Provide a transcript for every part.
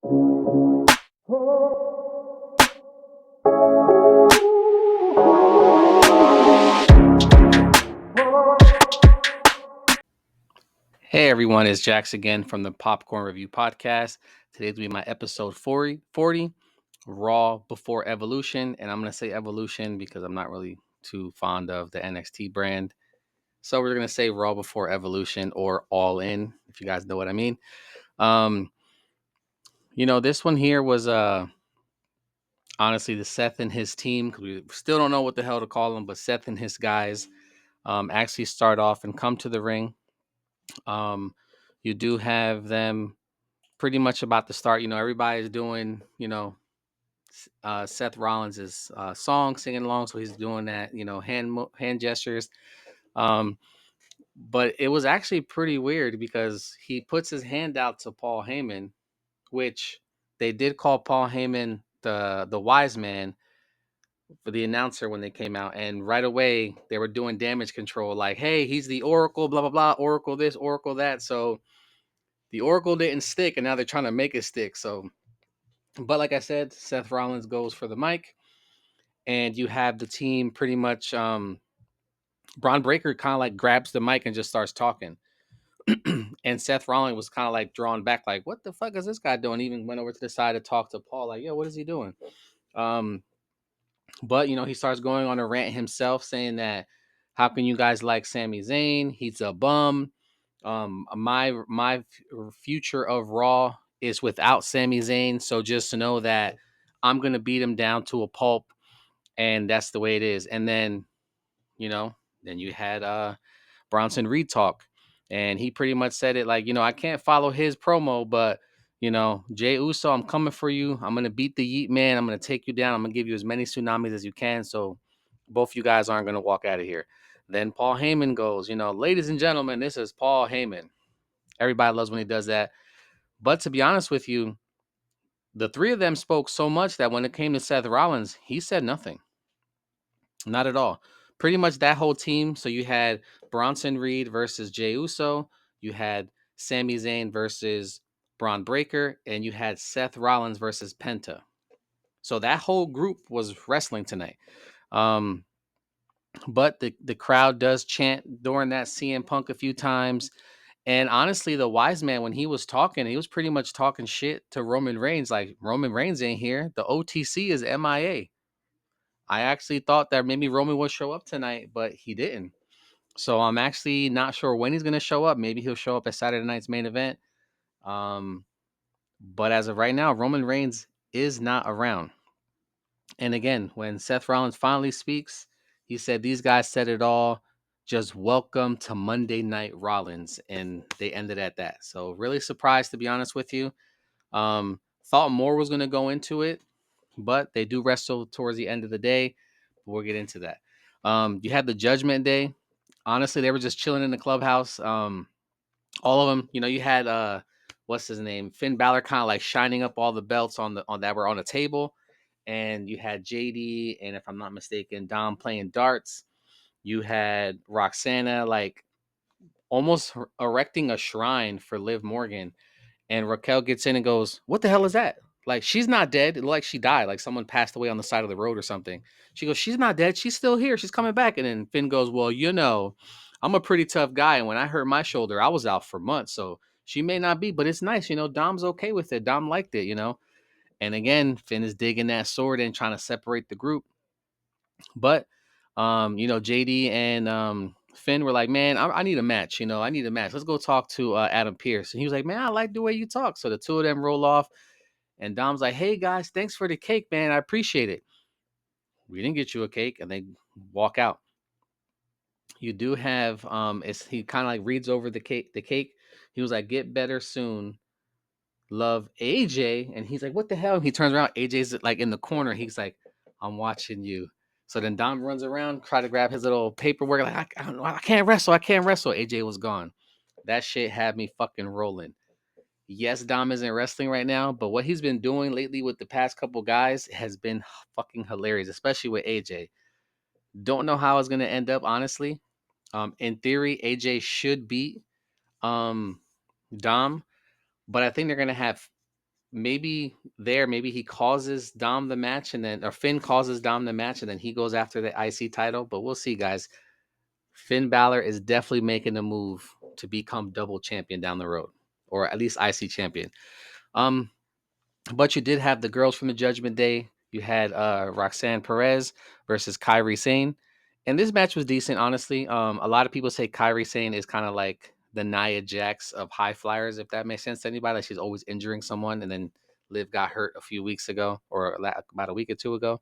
Hey everyone, it's Jax again from the Popcorn Review Podcast. Today's will be my episode 40, Raw Before Evolution. And I'm going to say Evolution because I'm not really too fond of the NXT brand. So we're going to say Raw Before Evolution or All In, if you guys know what I mean. This one here was honestly the Seth and his team, because we still don't know what the hell to call them, but Seth and his guys actually start off and come to the ring. You do have them pretty much about to start. Everybody's doing, Seth Rollins' song, singing along. So he's doing that, hand gestures. But it was actually pretty weird because he puts his hand out to Paul Heyman, which they did call Paul Heyman the wise man for the announcer when they came out. And right away they were doing damage control, like, hey, he's the Oracle, blah, blah, blah, Oracle this, Oracle that. So the Oracle didn't stick, and now they're trying to make it stick. So, but like I said, Seth Rollins goes for the mic, and you have the team pretty much. Braun Breaker kind of like grabs the mic and just starts talking, and Seth Rollins was kind of like drawn back, like, "What the fuck is this guy doing?" Even went over to the side to talk to Paul, like, "Yo, what is he doing?" Um, but he starts going on a rant himself, saying that, "How can you guys like Sami Zayn? He's a bum. My future of Raw is without Sami Zayn, so just to know that I'm gonna beat him down to a pulp, and that's the way it is." And then, you know, then you had Bronson Reed talk, and he pretty much said it like, I can't follow his promo, but Jey Uso, I'm coming for you. I'm gonna beat the Yeet Man. I'm gonna take you down. I'm gonna give you as many tsunamis as you can, so both you guys aren't gonna walk out of here. Then Paul Heyman goes, ladies and gentlemen, this is Paul Heyman. Everybody loves when he does that. But to be honest with you, the three of them spoke so much that when it came to Seth Rollins, he said nothing. Not at all. Pretty much that whole team. So you had Bronson Reed versus Jey Uso. You had Sami Zayn versus Braun Breaker. And you had Seth Rollins versus Penta. So that whole group was wrestling tonight. Um, but the crowd does chant during that CM Punk a few times. And honestly, the wise man, when he was talking, he was pretty much talking shit to Roman Reigns. Like, Roman Reigns ain't here. The OTC is MIA. I actually thought that maybe Roman would show up tonight, but he didn't. So I'm actually not sure when he's going to show up. Maybe he'll show up at Saturday night's main event. Um, but as of right now, Roman Reigns is not around. And again, when Seth Rollins finally speaks, he said, "These guys said it all. Just welcome to Monday Night Rollins." And they ended at that. So really surprised, to be honest with you. Thought more was going to go into it, but they do wrestle towards the end of the day. We'll get into that. You had the Judgment Day. Honestly, they were just chilling in the clubhouse. All of them, you had what's his name, Finn Balor, kind of like shining up all the belts on that were on the table, and you had JD, and if I'm not mistaken, Dom playing darts. You had Roxana like almost erecting a shrine for Liv Morgan, and Raquel gets in and goes, "What the hell is that?" Like, she's not dead. It looked like she died. Like someone passed away on the side of the road or something. She goes, "She's not dead. She's still here. She's coming back." And then Finn goes, "Well, I'm a pretty tough guy. And when I hurt my shoulder, I was out for months. So she may not be, but it's nice. Dom's okay with it. Dom liked it. And again, Finn is digging that sword and trying to separate the group. But, JD and Finn were like, "Man, I need a match. I need a match. Let's go talk to Adam Pearce." And he was like, "Man, I like the way you talk." So the two of them roll off. And Dom's like, "Hey guys, thanks for the cake, man. I appreciate it." "We didn't get you a cake," and they walk out. You do have he kind of like reads over the cake. He was like, "Get better soon. Love, AJ." And he's like, "What the hell?" And he turns around. AJ's like in the corner. He's like, "I'm watching you." So then Dom runs around, try to grab his little paperwork. Like, I don't know, I can't wrestle. I can't wrestle. AJ was gone. That shit had me fucking rolling. Yes, Dom isn't wrestling right now, but what he's been doing lately with the past couple guys has been fucking hilarious, especially with AJ. Don't know how it's gonna end up, honestly. In theory, AJ should beat um Dom, but I think they're gonna have maybe he causes Dom the match, and then or Finn causes Dom the match, and then he goes after the IC title. But we'll see, guys. Finn Balor is definitely making a move to become double champion down the road, or at least IC champion. Um, but you did have the girls from the Judgment Day. You had Roxanne Perez versus Kairi Sane. And this match was decent, honestly. A lot of people say Kairi Sane is kind of like the Nia Jax of high flyers, if that makes sense to anybody. Like she's always injuring someone, and then Liv got hurt a few weeks ago, or about a week or two ago.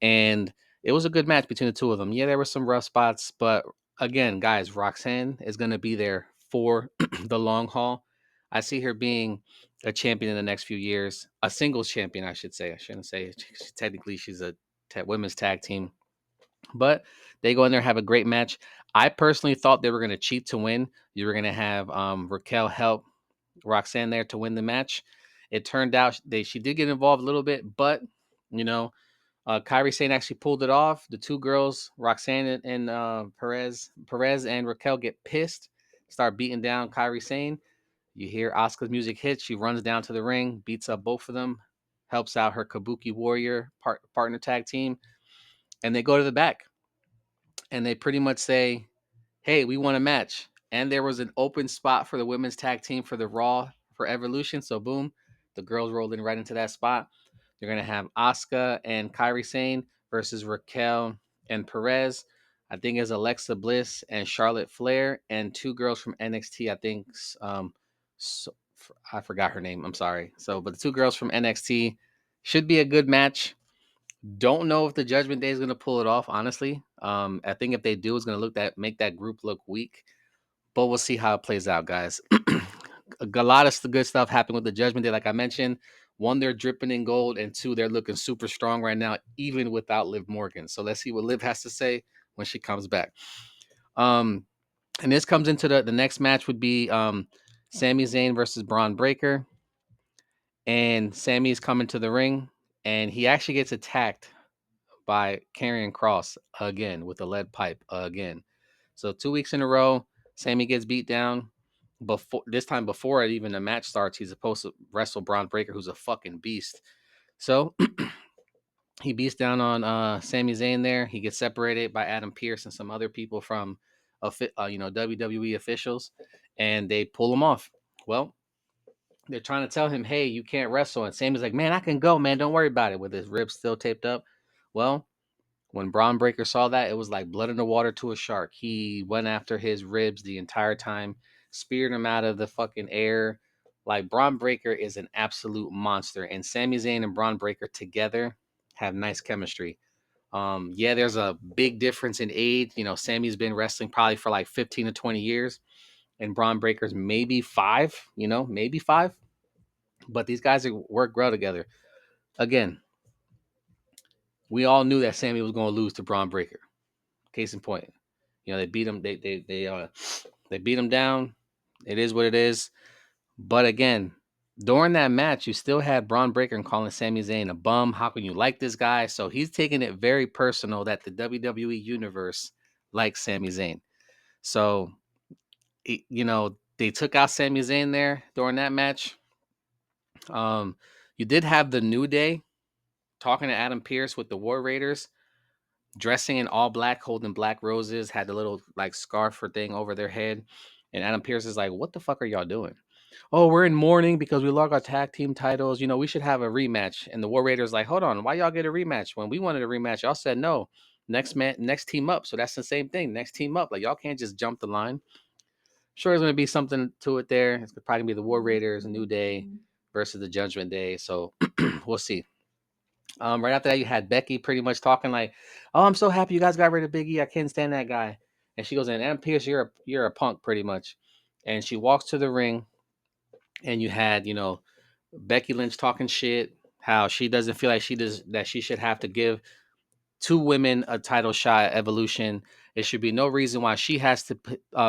And it was a good match between the two of them. Yeah, there were some rough spots, but again, guys, Roxanne is going to be there for the long haul. I see her being a champion in the next few years, a singles champion, I should say. I shouldn't say technically she's a women's tag team, but they go in there have a great match. I personally thought they were going to cheat to win. You were going to have Raquel help Roxanne there to win the match. It turned out she did get involved a little bit, but you know Kairi Sane actually pulled it off. The two girls, Roxanne and Perez and Raquel get pissed, start beating down Kairi Sane. You hear Asuka's music hit. She runs down to the ring, beats up both of them, helps out her Kabuki Warrior partner tag team, and they go to the back and they pretty much say, hey, we want a match. And there was an open spot for the women's tag team for the Raw for Evolution. So boom, the girls rolled in right into that spot. You're gonna have Asuka and Kairi Sane versus Raquel and Perez. I think it's Alexa Bliss and Charlotte Flair and two girls from NXT. I think so, I forgot her name. I'm sorry. So, but the two girls from NXT should be a good match. Don't know if the Judgment Day is going to pull it off. Honestly, I think if they do, it's going to make that group look weak. But we'll see how it plays out, guys. A lot of good stuff happened with the Judgment Day, like I mentioned. One, they're dripping in gold, and two, they're looking super strong right now, even without Liv Morgan. So let's see what Liv has to say when she comes back. And this comes into the next match would be Sami Zayn versus Braun Breaker, and Sammy's coming to the ring, and he actually gets attacked by Karrion Kross again with a lead pipe again. So 2 weeks in a row, Sammy gets beat down. Before even the match starts, he's supposed to wrestle Braun Breaker, who's a fucking beast. So he beats down on Sami Zayn there. He gets separated by Adam Pearce and some other people from WWE officials, and they pull him off. Well, they're trying to tell him, hey, you can't wrestle. And Sammy's like, man, I can go, man. Don't worry about it, with his ribs still taped up. Well, when Braun Breaker saw that, it was like blood in the water to a shark. He went after his ribs the entire time, speared him out of the fucking air. Like, Braun Breaker is an absolute monster. And Sami Zayn and Braun Breaker together have nice chemistry. Yeah, there's a big difference in age. You know, Sammy's been wrestling probably for like 15 to 20 years, and Braun Breaker's maybe 5, maybe 5. But these guys work well together. Again, we all knew that Sammy was going to lose to Braun Breaker. Case in point, they beat him. They beat him down. It is what it is. But again, during that match, you still had Braun Breaker and calling Sami Zayn a bum. How can you like this guy? So he's taking it very personal that the WWE universe likes Sami Zayn. So they took out Sami Zayn there during that match. You did have the New Day talking to Adam Pearce with the War Raiders, dressing in all black, holding black roses, had the little like scarf or thing over their head. And Adam Pearce is like, what the fuck are y'all doing? Oh, we're in mourning because we lost our tag team titles. We should have a rematch. And the War Raiders like, hold on, why y'all get a rematch? When we wanted a rematch, y'all said no. Next team up. So that's the same thing. Next team up. Like, y'all can't just jump the line. Sure, there's gonna be something to it there. It's probably gonna be the War Raiders, a New Day versus the Judgment Day. So we'll see. Right after that, you had Becky pretty much talking like, "Oh, I'm so happy you guys got rid of Big E. I can't stand that guy." And she goes in, "Adam Pearce, you're a punk, pretty much." And she walks to the ring, and you had Becky Lynch talking shit, how she doesn't feel like she should have to give two women a title shot at Evolution. There should be no reason why she has to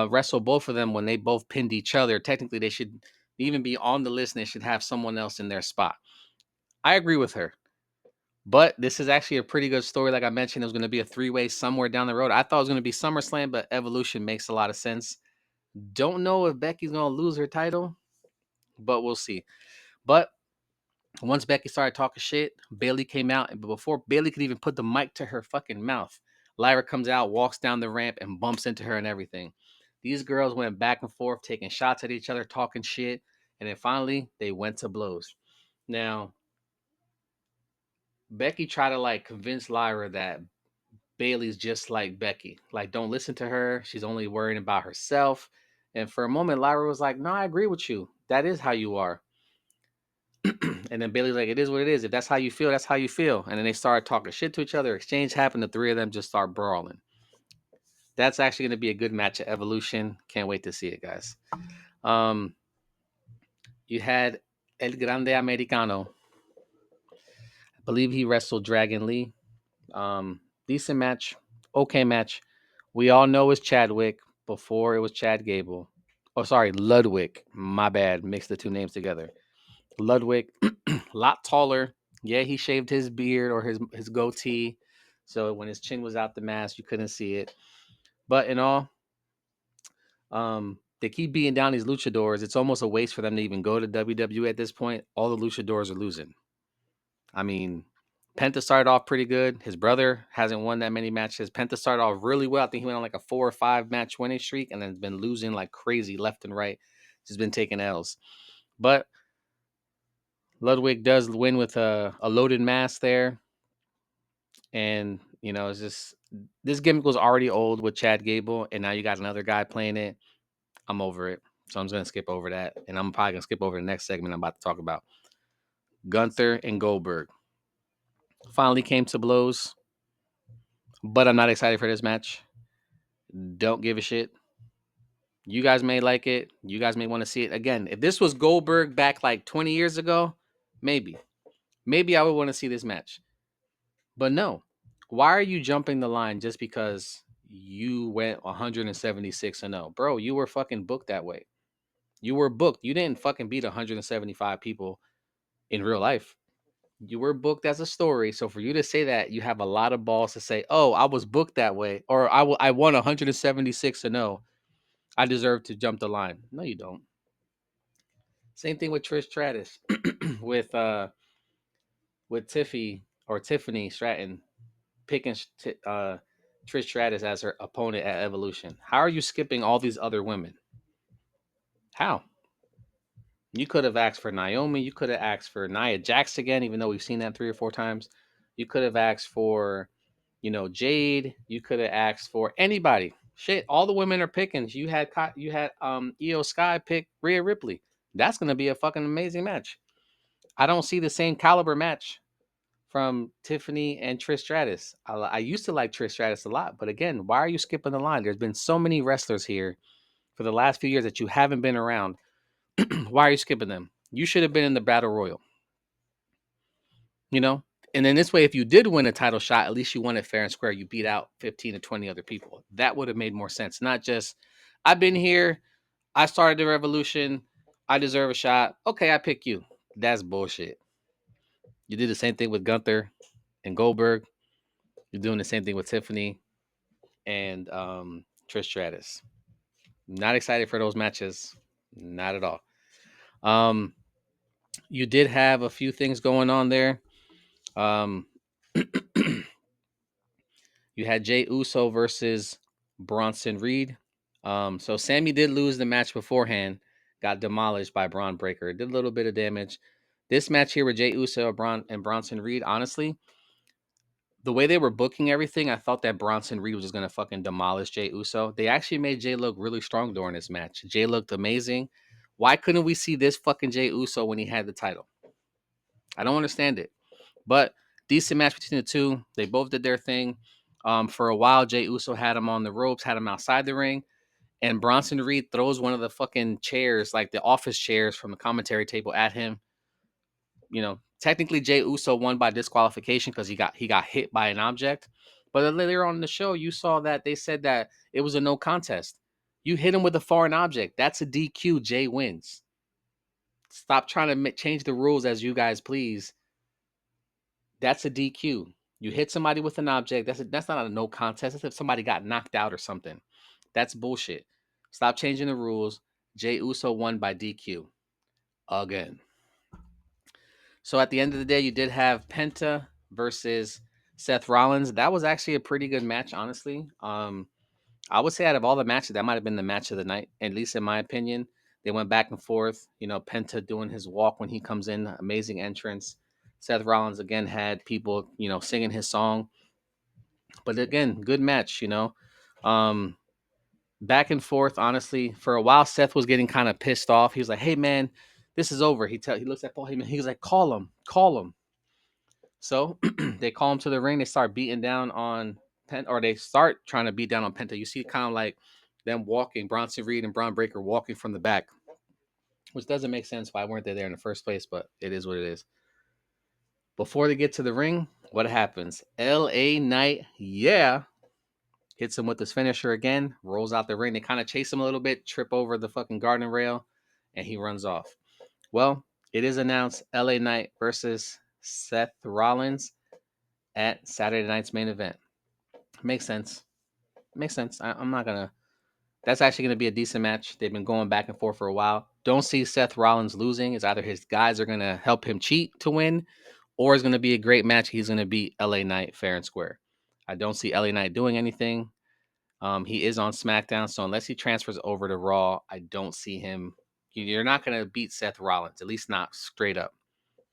wrestle both of them when they both pinned each other. Technically, they should even be on the list, and they should have someone else in their spot. I agree with her. But this is actually a pretty good story. Like I mentioned, it was going to be a 3-way somewhere down the road. I thought it was going to be SummerSlam, but Evolution makes a lot of sense. Don't know if Becky's going to lose her title, but we'll see. But Once Becky started talking shit, Bailey came out, and before Bailey could even put the mic to her fucking mouth, Lyra comes out, walks down the ramp, and bumps into her and everything. These girls went back and forth, taking shots at each other, talking shit, and then finally they went to blows. Now, Becky tried to like convince Lyra that Bailey's just like Becky. Like, don't listen to her. She's only worrying about herself. And for a moment, Lyra was like, no, I agree with you. That is how you are. And then Bailey's like, it is what it is. If that's how you feel, that's how you feel. And then they started talking shit to each other. Exchange happened. The three of them just start brawling. That's actually going to be a good match at Evolution. Can't wait to see it, guys. Um, you had El Grande Americano. I believe he wrestled Dragon Lee. Decent match. Okay match. We all know it's Chadwick. Before it was Chad Gable. Oh, sorry, Ludwig. My bad. Mixed the two names together. Ludwig, a lot taller. Yeah, he shaved his beard or his goatee, so when his chin was out the mask, you couldn't see it. But in all, they keep beating down these luchadors. It's almost a waste for them to even go to WWE at this point. All the luchadors are losing. I mean, Penta started off pretty good. His brother hasn't won that many matches. Penta started off really well. I think he went on like a 4 or 5 match winning streak, and then has been losing like crazy left and right. He's been taking L's. But Ludwig does win with a loaded mask there. And, it's just this gimmick was already old with Chad Gable, and now you got another guy playing it. I'm over it. So I'm just going to skip over that. And I'm probably going to skip over the next segment I'm about to talk about. Gunther and Goldberg finally came to blows, but I'm not excited for this match. Don't give a shit. You guys may like it. You guys may want to see it. Again, if this was Goldberg back like 20 years ago, maybe. Maybe I would want to see this match. But no. Why are you jumping the line just because you went 176-0? Bro, you were fucking booked that way. You were booked. You didn't fucking beat 175 people in real life. You were booked as a story. So for you to say that, you have a lot of balls to say, "Oh, I was booked that way," or I won 176-0. I deserve to jump the line. No, you don't. Same thing with Trish Stratus, with Tiffany Stratton picking Trish Stratus as her opponent at Evolution. How are you skipping all these other women? How? You could have asked for Naomi. You could have asked for Nia Jax again, even though we've seen that 3 or 4 times. You could have asked for, Jade. You could have asked for anybody. Shit, all the women are picking. You had Io Sky pick Rhea Ripley. That's gonna be a fucking amazing match. I don't see the same caliber match from Tiffany and Trish Stratus. I used to like Trish Stratus a lot, but again, why are you skipping the line? There's been so many wrestlers here for the last few years that you haven't been around. Why are you skipping them? You should have been in the Battle Royal, you know? And then this way, if you did win a title shot, at least you won it fair and square. You beat out 15 to 20 other people. That would have made more sense. Not just, I've been here, I started the revolution, I deserve a shot. Okay, I pick you. That's bullshit. You did the same thing with Gunther and Goldberg. You're doing the same thing with Tiffany and Trish Stratus. Not excited for those matches. Not at all. Um, you did have a few things going on there. Um, you had Jey Uso versus Bronson Reed. So Sammy did lose the match beforehand, got demolished by Braun Breaker. Did a little bit of damage. This match here with Jey Uso and Bronson Reed, honestly, the way they were booking everything, I thought that Bronson Reed was just gonna fucking demolish Jey Uso. They actually made Jey look really strong during this match. Jey looked amazing. Why couldn't we see this fucking Jey Uso when he had the title? I don't understand it. But decent match between the two. They both did their thing. For a while, Jey Uso had him on the ropes, had him outside the ring, and Bronson Reed throws one of the fucking chairs, like the office chairs from the commentary table, at him. Technically Jey Uso won by disqualification because he got hit by an object. But then later on in the show, you saw that they said that it was a no contest. You hit him with a foreign object. That's a DQ. Jey wins. Stop trying to change the rules as you guys please. That's a DQ. You hit somebody with an object. That's not a no contest. That's if somebody got knocked out or something. That's bullshit. Stop changing the rules. Jey Uso won by DQ again. So at the end of the day, you did have Penta versus Seth Rollins. That was actually a pretty good match, honestly. I would say out of all the matches, that might have been the match of the night, at least in my opinion. They went back and forth. You know, Penta doing his walk when he comes in, amazing entrance. Seth Rollins again had people, singing his song. But again, good match, Um, back and forth, honestly. For a while, Seth was getting kind of pissed off. He was like, "Hey man, this is over." He looks at Paul Heyman. He was like, call him." So they call him to the ring. They start beating down on or they start trying to beat down on Penta. You see kind of like them walking, Bronson Reed and Braun Breaker walking from the back, which doesn't make sense. Why weren't they there in the first place? But it is what it is. Before they get to the ring, what happens? LA Knight, yeah, hits him with his finisher again, rolls out the ring. They kind of chase him a little bit, trip over the fucking garden rail, and he runs off. Well, it is announced LA Knight versus Seth Rollins at Saturday night's main event. Makes sense. Makes sense. I'm not gonna. That's actually gonna be a decent match. They've been going back and forth for a while. Don't see Seth Rollins losing. It's either his guys are gonna help him cheat to win, or it's gonna be a great match. He's gonna beat LA Knight fair and square. I don't see LA Knight doing anything. He is on SmackDown, so unless he transfers over to Raw, I don't see him. You're not gonna beat Seth Rollins, at least not straight up.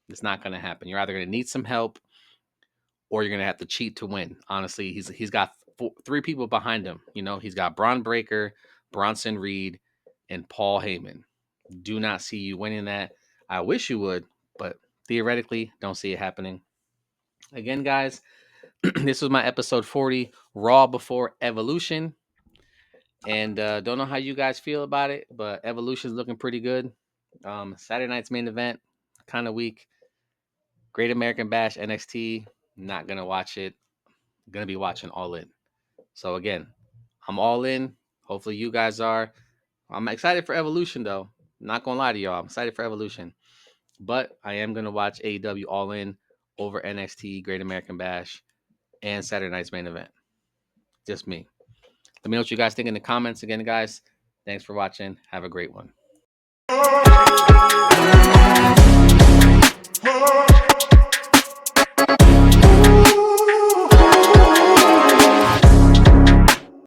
It's not gonna happen. You're either gonna need some help or you're gonna have to cheat to win. Honestly, he's got three people behind him. He's got Braun Breaker, Bronson Reed, and Paul Heyman. Do not see you winning that. I wish you would, but theoretically, don't see it happening. Again, guys, this was my episode 40, Raw before Evolution, and don't know how you guys feel about it, but Evolution's looking pretty good. Saturday night's main event, kind of weak. Great American Bash NXT, not gonna watch it. Gonna be watching All In. So again, I'm all in. Hopefully you guys are. I'm excited for Evolution though. Not gonna lie to y'all. I'm excited for Evolution. But I am gonna watch AEW All In over NXT, Great American Bash, and Saturday night's main event. Just me. Let me know what you guys think in the comments. Again, guys, thanks for watching. Have a great one.